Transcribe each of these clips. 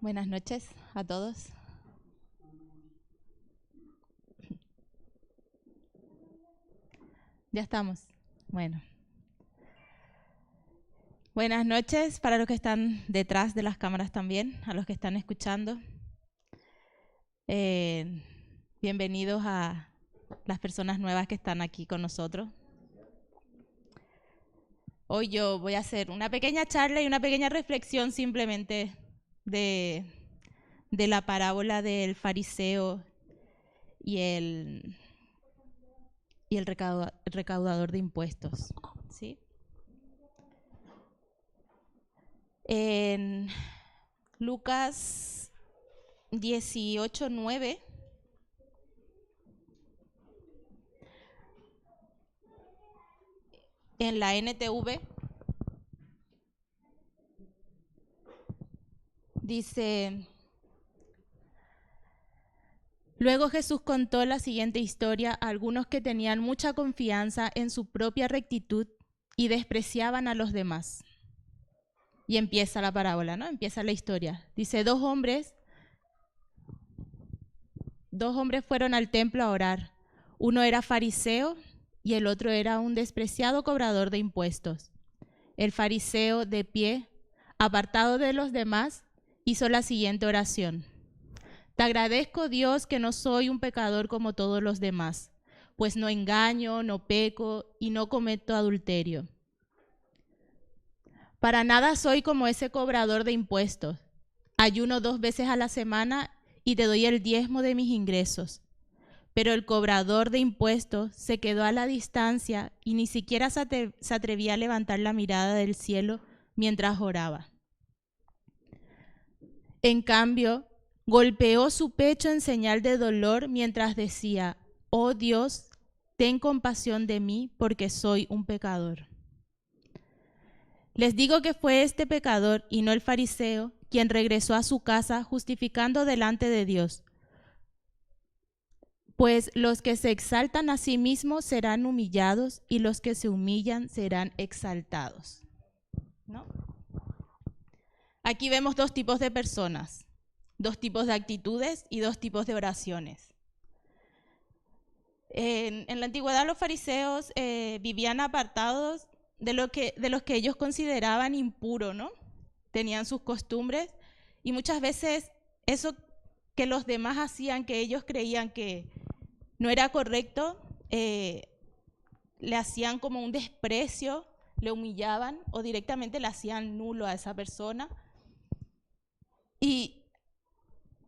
Buenas noches a todos. Ya estamos. Bueno. Buenas noches para los que están detrás de las cámaras también, a los que están escuchando. Bienvenidos a las personas nuevas que están aquí con nosotros. Hoy yo voy a hacer una pequeña charla y una pequeña reflexión simplemente de la parábola del fariseo y el recaudador de impuestos, ¿sí? En Lucas 18:9 en la NTV dice: luego Jesús contó la siguiente historia a algunos que tenían mucha confianza en su propia rectitud y despreciaban a los demás. Y empieza la parábola, ¿no? Empieza la historia. Dice, dos hombres fueron al templo a orar. Uno era fariseo y el otro era un despreciado cobrador de impuestos. El fariseo, de pie, apartado de los demás, hizo la siguiente oración. Te agradezco, Dios, que no soy un pecador como todos los demás, pues no engaño, no peco y no cometo adulterio. Para nada soy como ese cobrador de impuestos. Ayuno 2 veces a la semana y te doy el diezmo de mis ingresos. Pero el cobrador de impuestos se quedó a la distancia y ni siquiera se atrevía a levantar la mirada del cielo mientras oraba. En cambio, golpeó su pecho en señal de dolor mientras decía, oh Dios, ten compasión de mí porque soy un pecador. Les digo que fue este pecador y no el fariseo quien regresó a su casa justificando delante de Dios. Pues los que se exaltan a sí mismos serán humillados y los que se humillan serán exaltados, ¿no? Aquí vemos dos tipos de personas, dos tipos de actitudes y dos tipos de oraciones. En la antigüedad los fariseos vivían apartados de los que ellos consideraban impuro, ¿no? Tenían sus costumbres y muchas veces eso que los demás hacían, que ellos creían que no era correcto, le hacían como un desprecio, le humillaban o directamente le hacían nulo a esa persona. Y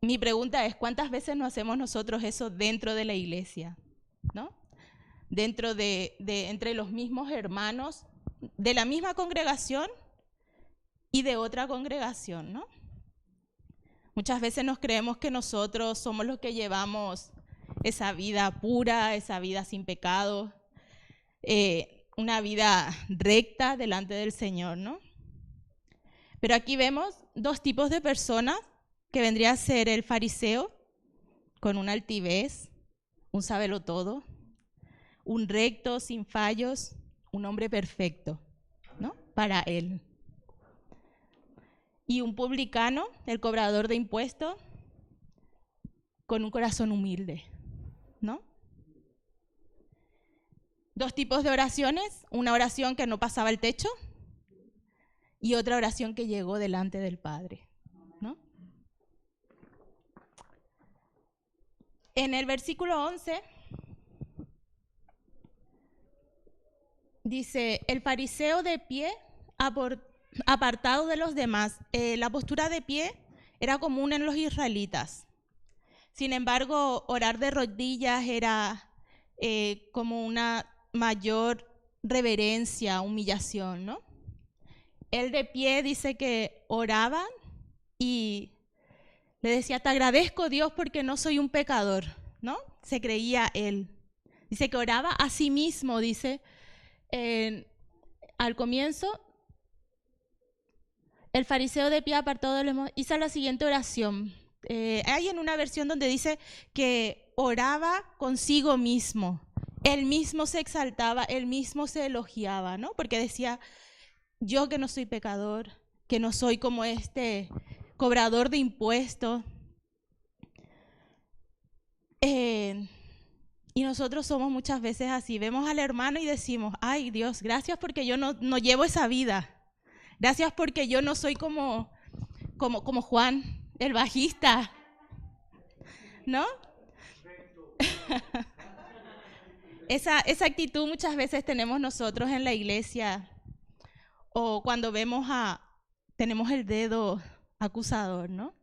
mi pregunta es, ¿cuántas veces no hacemos nosotros eso dentro de la iglesia? ¿No? Dentro entre los mismos hermanos, de la misma congregación y de otra congregación, ¿no? Muchas veces nos creemos que nosotros somos los que llevamos esa vida pura, esa vida sin pecado, una vida recta delante del Señor, ¿no? Pero aquí vemos dos tipos de personas, que vendría a ser el fariseo, con una altivez, un sabelotodo, un recto, sin fallos, un hombre perfecto, ¿no? Para él. Y un publicano, el cobrador de impuestos, con un corazón humilde, ¿no? Dos tipos de oraciones, una oración que no pasaba el techo y otra oración que llegó delante del Padre, ¿no? En el versículo 11 dice, el fariseo de pie, apartado de los demás. La postura de pie era común en los israelitas. Sin embargo, orar de rodillas era como una mayor reverencia, humillación, ¿no? Él de pie dice que oraba y le decía, te agradezco, Dios, porque no soy un pecador, ¿no? Se creía él. Dice que oraba a sí mismo, dice, al comienzo, el fariseo de pie apartado de los demás hizo la siguiente oración. Hay en una versión donde dice que oraba consigo mismo. Él mismo se exaltaba, él mismo se elogiaba, ¿no? Porque decía, yo que no soy pecador, que no soy como este cobrador de impuestos. Y nosotros somos muchas veces así. Vemos al hermano y decimos, ay Dios, gracias porque yo no llevo esa vida. Gracias porque yo no soy como Juan, el bajista, ¿no? Esa actitud muchas veces tenemos nosotros en la iglesia, o cuando tenemos el dedo acusador, ¿no?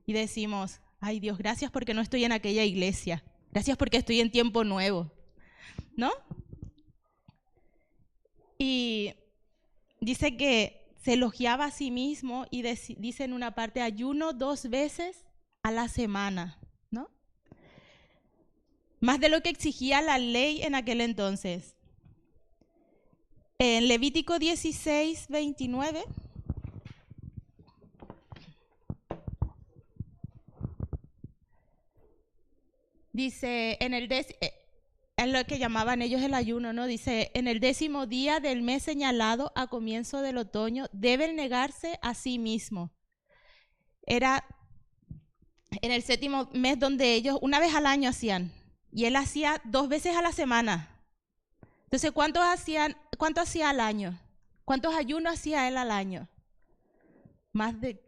Y decimos, ay Dios, gracias porque no estoy en aquella iglesia, gracias porque estoy en tiempo nuevo, ¿no? Y dice que se elogiaba a sí mismo y dice en una parte, ayuno 2 veces a la semana, ¿no? Más de lo que exigía la ley en aquel entonces. En Levítico 16, 29, dice, en lo que llamaban ellos el ayuno, ¿no? Dice, en el 10º día del mes señalado a comienzo del otoño, deben negarse a sí mismo. Era en el 7º mes donde ellos una vez al año hacían, y él hacía 2 veces a la semana. Entonces, ¿cuánto hacía al año? ¿Cuántos ayunos hacía él al año? Más de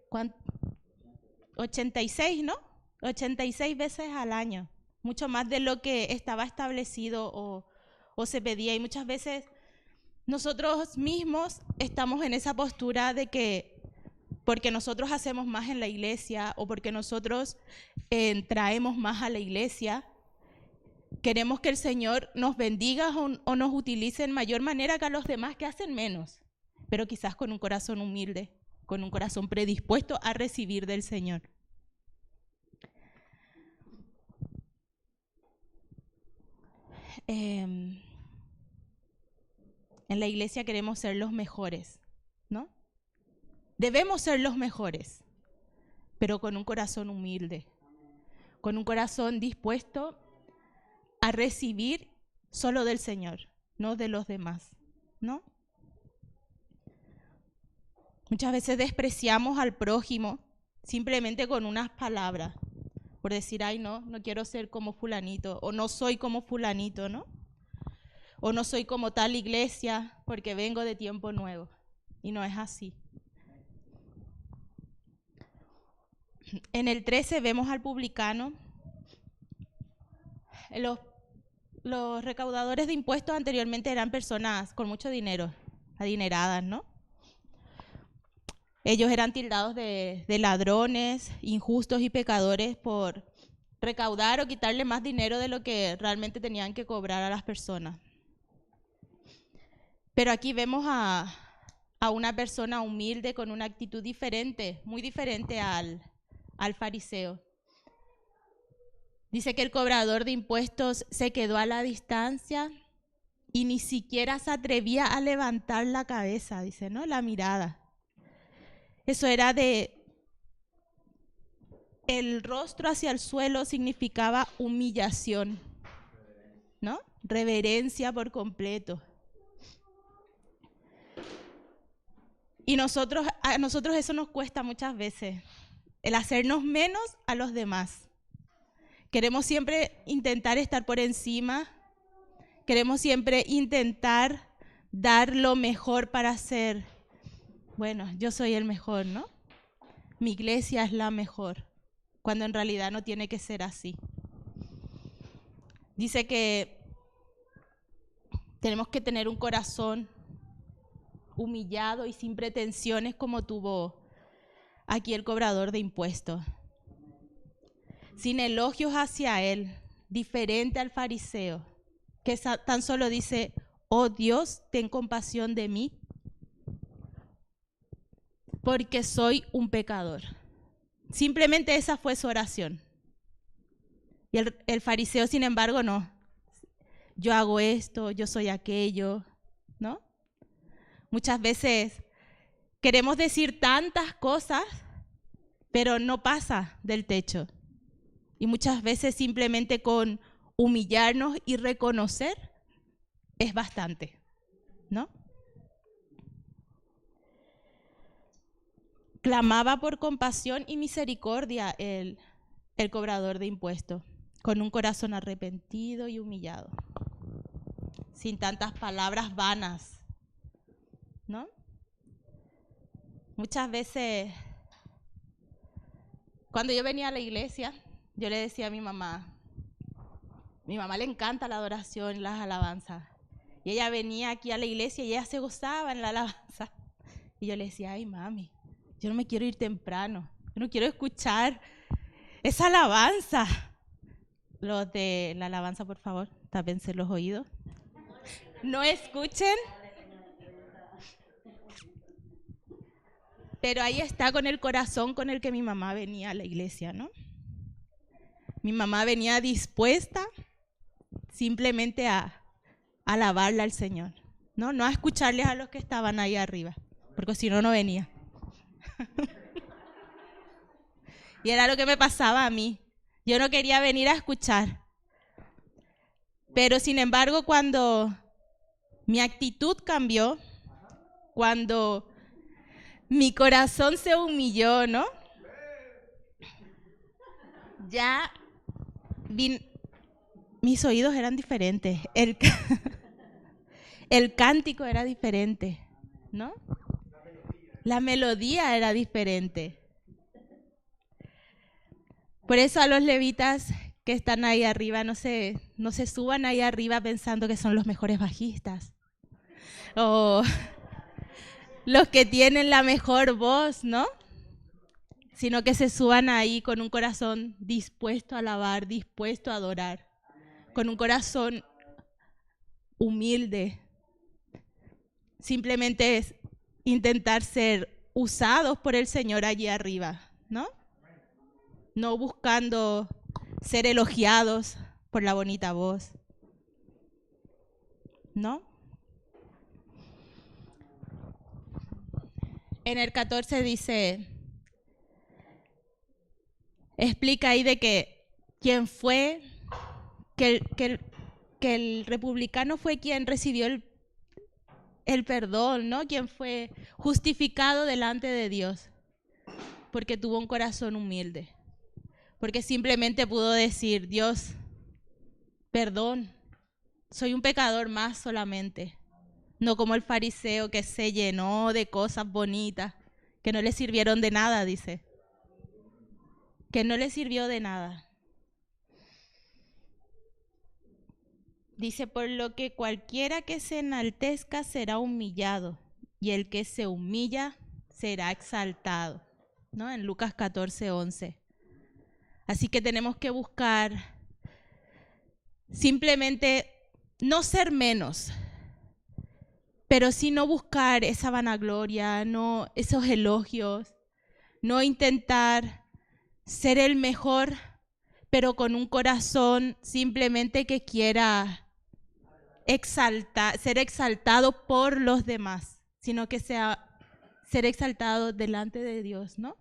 86, ¿no? 86 veces al año. Mucho más de lo que estaba establecido o se pedía. Y muchas veces nosotros mismos estamos en esa postura de que porque nosotros hacemos más en la iglesia o porque nosotros traemos más a la iglesia, queremos que el Señor nos bendiga o nos utilice en mayor manera que a los demás que hacen menos, pero quizás con un corazón humilde, con un corazón predispuesto a recibir del Señor. En la iglesia queremos ser los mejores, ¿no? Debemos ser los mejores, pero con un corazón humilde, con un corazón dispuesto a recibir solo del Señor, no de los demás, ¿no? Muchas veces despreciamos al prójimo simplemente con unas palabras, por decir, ay, no quiero ser como fulanito, o no soy como fulanito, ¿no? O no soy como tal iglesia porque vengo de tiempo nuevo. Y no es así. En el 13 vemos al publicano. Los recaudadores de impuestos anteriormente eran personas con mucho dinero, adineradas, ¿no? Ellos eran tildados de ladrones, injustos y pecadores por recaudar o quitarle más dinero de lo que realmente tenían que cobrar a las personas. Pero aquí vemos a una persona humilde con una actitud diferente, muy diferente al fariseo. Dice que el cobrador de impuestos se quedó a la distancia y ni siquiera se atrevía a levantar la cabeza, dice, ¿no? La mirada. Eso era el rostro hacia el suelo significaba humillación, ¿no? Reverencia por completo. Y a nosotros eso nos cuesta muchas veces, el hacernos menos a los demás. Queremos siempre intentar estar por encima, queremos siempre intentar dar lo mejor para ser, bueno, yo soy el mejor, ¿no? Mi iglesia es la mejor, cuando en realidad no tiene que ser así. Dice que tenemos que tener un corazón humillado y sin pretensiones como tuvo aquí el cobrador de impuestos. Sin elogios hacia él, diferente al fariseo, que tan solo dice, oh Dios, ten compasión de mí, porque soy un pecador. Simplemente esa fue su oración. Y el fariseo, sin embargo, no. Yo hago esto, yo soy aquello, ¿no? Muchas veces queremos decir tantas cosas, pero no pasa del techo. Y muchas veces simplemente con humillarnos y reconocer es bastante, ¿no? Clamaba por compasión y misericordia el cobrador de impuestos, con un corazón arrepentido y humillado, sin tantas palabras vanas, ¿no? Muchas veces, cuando yo venía a la iglesia, yo le decía a mi mamá le encanta la adoración y las alabanzas. Y ella venía aquí a la iglesia y ella se gozaba en la alabanza. Y yo le decía, ay mami, yo no me quiero ir temprano, yo no quiero escuchar esa alabanza. Los de la alabanza, por favor, tápense los oídos. No escuchen. Pero ahí está con el corazón con el que mi mamá venía a la iglesia, ¿no? Mi mamá venía dispuesta simplemente a alabarle al Señor, ¿no? No a escucharles a los que estaban ahí arriba, porque si no, no venía. Y era lo que me pasaba a mí. Yo no quería venir a escuchar. Pero sin embargo, cuando mi actitud cambió, cuando mi corazón se humilló, ¿no? Ya mis oídos eran diferentes. El cántico era diferente, ¿no? La melodía era diferente. Por eso a los levitas que están ahí arriba, no se suban ahí arriba pensando que son los mejores bajistas. O los que tienen la mejor voz, ¿no? Sino que se suban ahí con un corazón dispuesto a alabar, dispuesto a adorar, con un corazón humilde. Simplemente es intentar ser usados por el Señor allí arriba, ¿no? No buscando ser elogiados por la bonita voz, ¿no? En el 14 dice, explica ahí de que quien fue, que el republicano fue quien recibió el perdón, ¿no? Quien fue justificado delante de Dios, porque tuvo un corazón humilde, porque simplemente pudo decir, Dios, perdón, soy un pecador más solamente, no como el fariseo que se llenó de cosas bonitas, que no le sirvieron de nada, dice, que no le sirvió de nada. Dice, por lo que cualquiera que se enaltezca será humillado, y el que se humilla será exaltado, ¿no? En Lucas 14:11. Así que tenemos que buscar simplemente no ser menos, pero sí no buscar esa vanagloria, no esos elogios, no intentar ser el mejor, pero con un corazón simplemente que quiera ser exaltado por los demás, sino que sea ser exaltado delante de Dios, ¿no?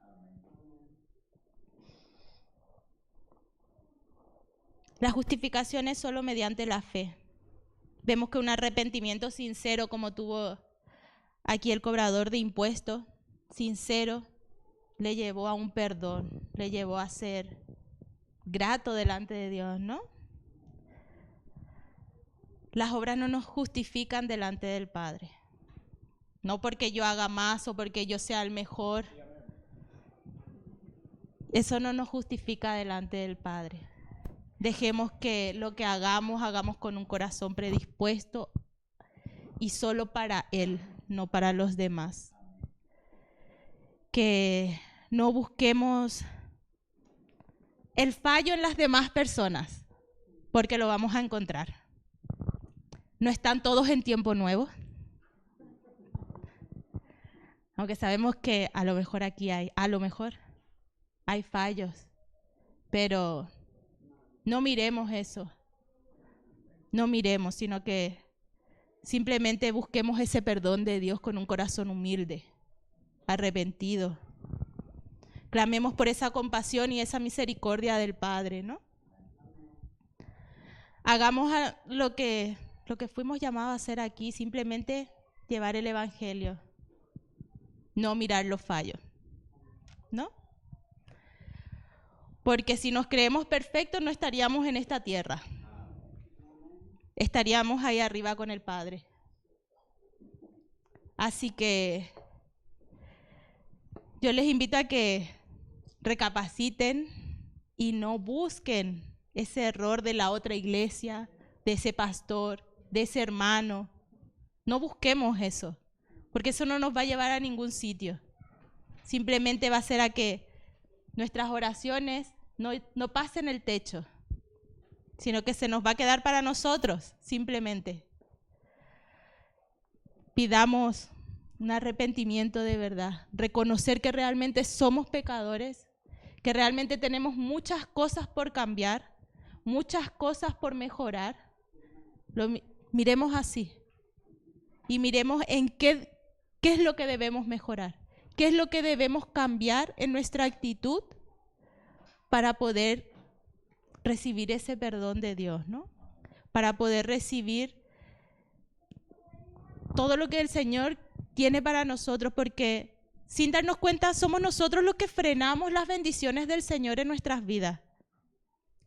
La justificación es solo mediante la fe. Vemos que un arrepentimiento sincero, como tuvo aquí el cobrador de impuestos, sincero, le llevó a un perdón, le llevó a ser grato delante de Dios, ¿no? Las obras no nos justifican delante del Padre. No porque yo haga más o porque yo sea el mejor. Eso no nos justifica delante del Padre. Dejemos que lo que hagamos con un corazón predispuesto y solo para Él, no para los demás. Que no busquemos el fallo en las demás personas, porque lo vamos a encontrar. No están todos en tiempo nuevo. Aunque sabemos que a lo mejor aquí hay fallos, pero no miremos eso. No miremos, sino que simplemente busquemos ese perdón de Dios con un corazón humilde, arrepentido. Clamemos por esa compasión y esa misericordia del Padre, ¿no? Hagamos lo que fuimos llamados a hacer aquí, simplemente llevar el Evangelio, no mirar los fallos. ¿no? Porque si nos creemos perfectos no estaríamos en esta tierra. Estaríamos ahí arriba con el Padre. Así que yo les invito a que recapaciten y no busquen ese error de la otra iglesia, de ese pastor, de ese hermano. No busquemos eso, porque eso no nos va a llevar a ningún sitio. Simplemente va a ser a que nuestras oraciones no pasen el techo, sino que se nos va a quedar para nosotros, simplemente. Pidamos un arrepentimiento de verdad, reconocer que realmente somos pecadores, que realmente tenemos muchas cosas por cambiar, muchas cosas por mejorar. Miremos así y miremos en qué es lo que debemos mejorar, qué es lo que debemos cambiar en nuestra actitud para poder recibir ese perdón de Dios, ¿no? Para poder recibir todo lo que el Señor tiene para nosotros, porque sin darnos cuenta somos nosotros los que frenamos las bendiciones del Señor en nuestras vidas,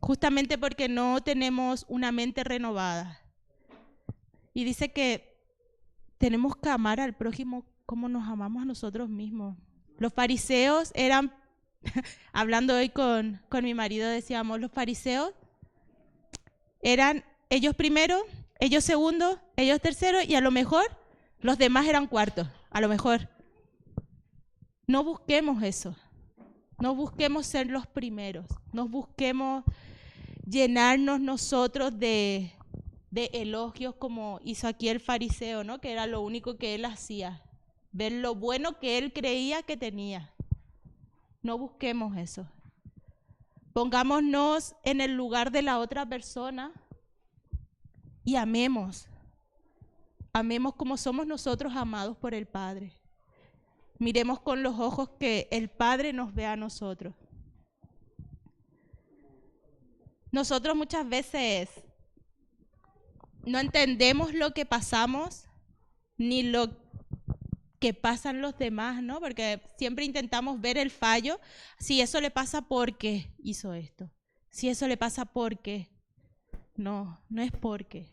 justamente porque no tenemos una mente renovada. Y dice que tenemos que amar al prójimo como nos amamos a nosotros mismos. Los fariseos eran, hablando hoy con mi marido, decíamos, los fariseos eran ellos primero, ellos segundo, ellos tercero, y a lo mejor los demás eran cuartos, a lo mejor. No busquemos eso, no busquemos ser los primeros, no busquemos llenarnos nosotros de elogios como hizo aquí el fariseo, ¿no? Que era lo único que él hacía, ver lo bueno que él creía que tenía. No busquemos eso. Pongámonos en el lugar de la otra persona y amemos. Amemos como somos nosotros amados por el Padre. Miremos con los ojos que el Padre nos ve a nosotros. Nosotros muchas veces no entendemos lo que pasamos ni lo que pasan los demás, ¿no? Porque siempre intentamos ver el fallo. Si eso le pasa porque hizo esto. Si eso le pasa porque. No, no es porque.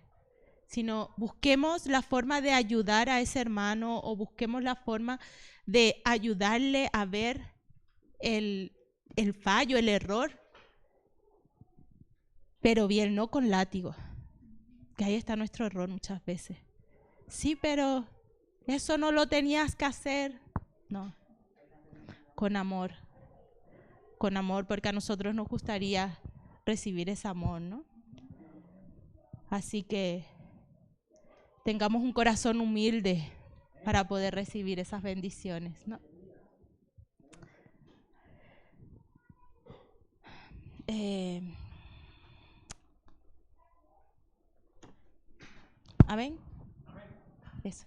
Sino busquemos la forma de ayudar a ese hermano o busquemos la forma de ayudarle a ver el fallo, el error. Pero bien, no con látigo. Que ahí está nuestro error muchas veces. Sí, pero eso no lo tenías que hacer. No, con amor, porque a nosotros nos gustaría recibir ese amor, ¿no? Así que tengamos un corazón humilde para poder recibir esas bendiciones, ¿no? Amén. Eso.